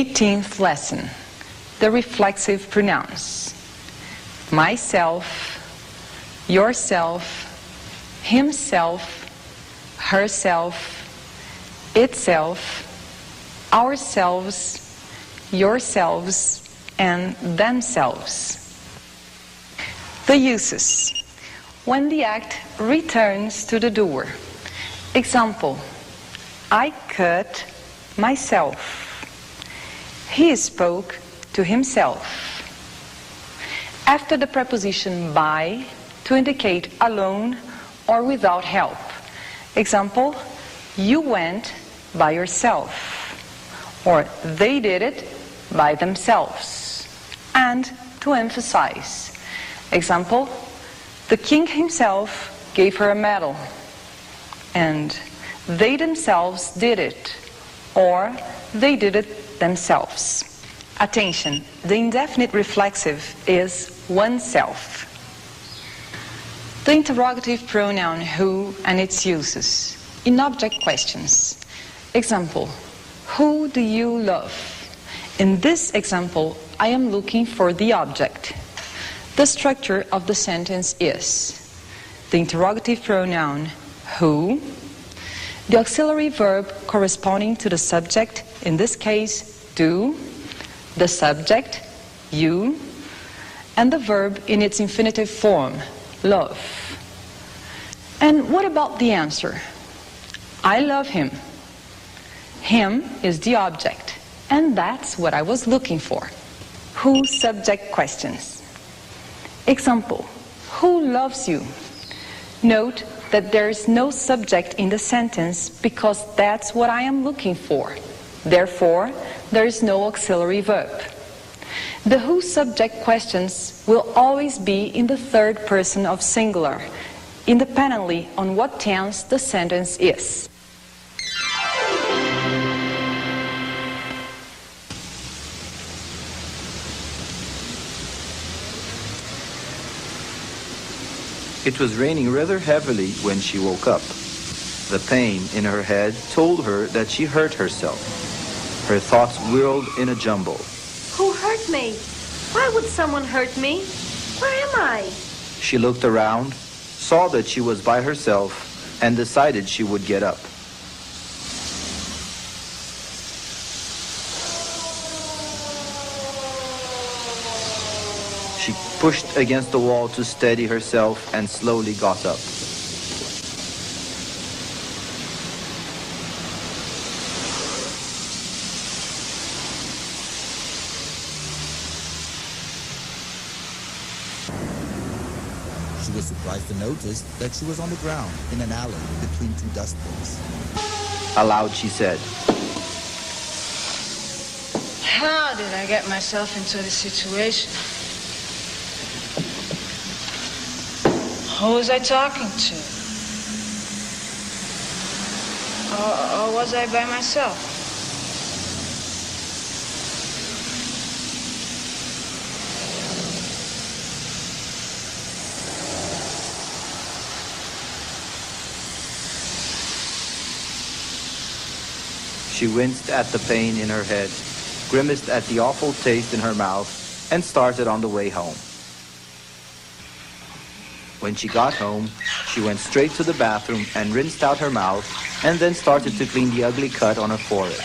18th lesson, the reflexive pronouns. Myself, yourself, himself, herself, itself, ourselves, yourselves, and themselves. The uses. When the act returns to the doer. Example, I cut myself. He spoke to himself. After the preposition by to indicate alone or without help. Example, you went by yourself. Or they did it by themselves. And to emphasize. Example, the king himself gave her a medal. And they themselves did it. Or they did it themselves. Attention, the indefinite reflexive is oneself. The interrogative pronoun who and its uses. In object questions. Example, who do you love? In this example, I am looking for the object. The structure of the sentence is the interrogative pronoun who, the auxiliary verb corresponding to the subject, in this case, do, the subject, you, and the verb in its infinitive form, love. And what about the answer? I love him. Him is the object, and that's what I was looking for. Who subject questions. Example, who loves you? Note that there is no subject in the sentence because that's what I am looking for. Therefore, there is no auxiliary verb. The who subject questions will always be in the third person of singular, independently on what tense the sentence is. It was raining rather heavily when she woke up. The pain in her head told her that she hurt herself. Her thoughts whirled in a jumble. Who hurt me? Why would someone hurt me? Where am I? She looked around, saw that she was by herself, and decided she would get up. She pushed against the wall to steady herself and slowly got up. She was surprised to notice that she was on the ground in an alley between two dustbins. Aloud she said, How did I get myself into this situation? Who was I talking to? Or was I by myself? She winced at the pain in her head, grimaced at the awful taste in her mouth, and started on the way home. When she got home, she went straight to the bathroom and rinsed out her mouth, and then started to clean the ugly cut on her forehead.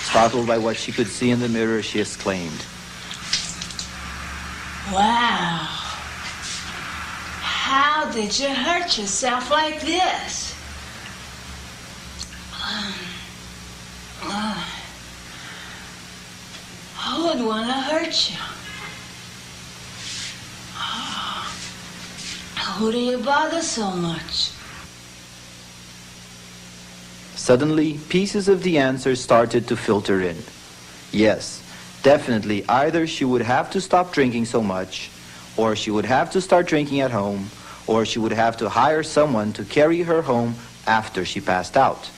Startled by what she could see in the mirror, she exclaimed, Wow. How did you hurt yourself like this? Who would want to hurt you? Who do you bother so much? Suddenly, pieces of the answer started to filter in. Yes, definitely, either she would have to stop drinking so much, or she would have to start drinking at home, or she would have to hire someone to carry her home after she passed out.